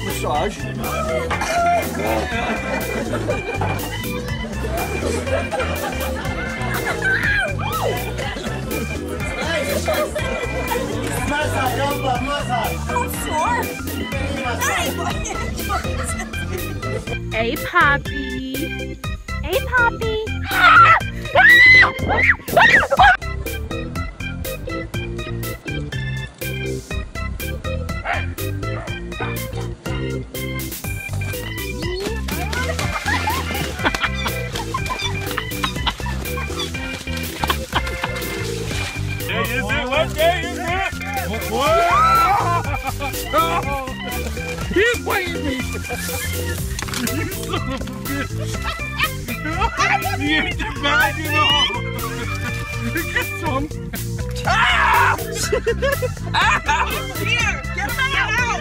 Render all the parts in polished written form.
Massage. Massage, Glazba, massage. I'm sore. Hey, Poppy. Hey, Poppy. He's playing me! You son of a bitch! You ain't the bag at all! Get some! Ah! Ah! Here! Get that out!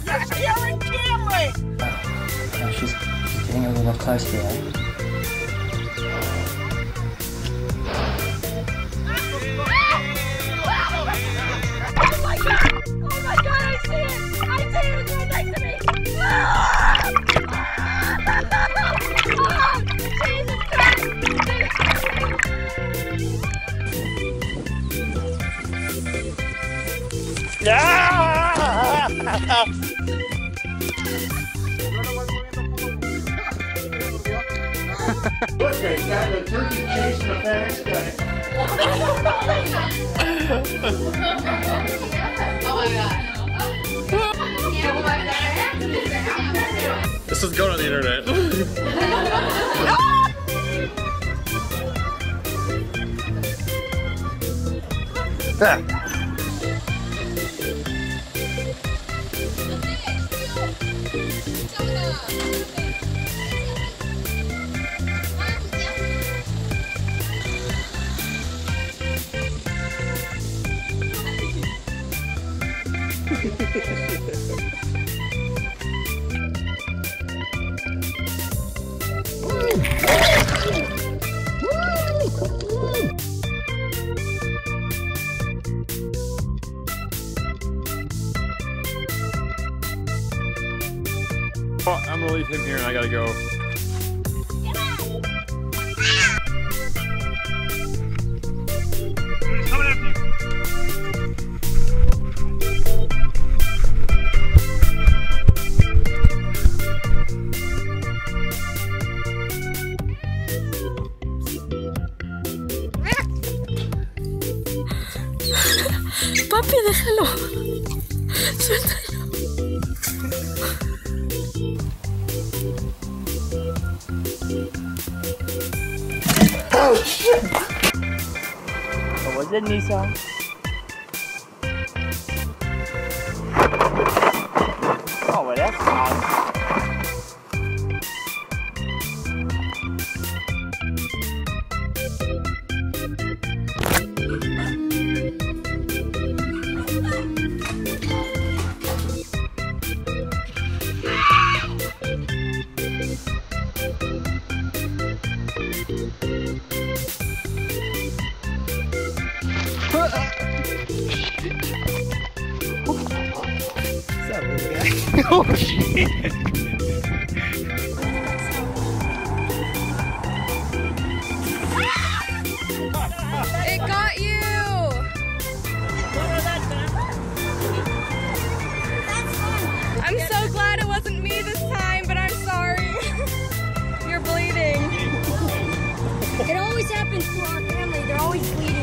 You're killing Cameron! Oh, she's getting a little close here. Look, they got a turkey chasing a fast guy. Oh my god. This is going on the internet. Oh, I'm gonna leave him here and I gotta go. He's coming after you. Papi, déjalo. Suéltalo. Oh shit! What was it, Nisa? Oh, well, that's fine. Oh shit! It got you! I'm so glad it wasn't me this time, but I'm sorry. You're bleeding. It always happens to our family. They're always bleeding.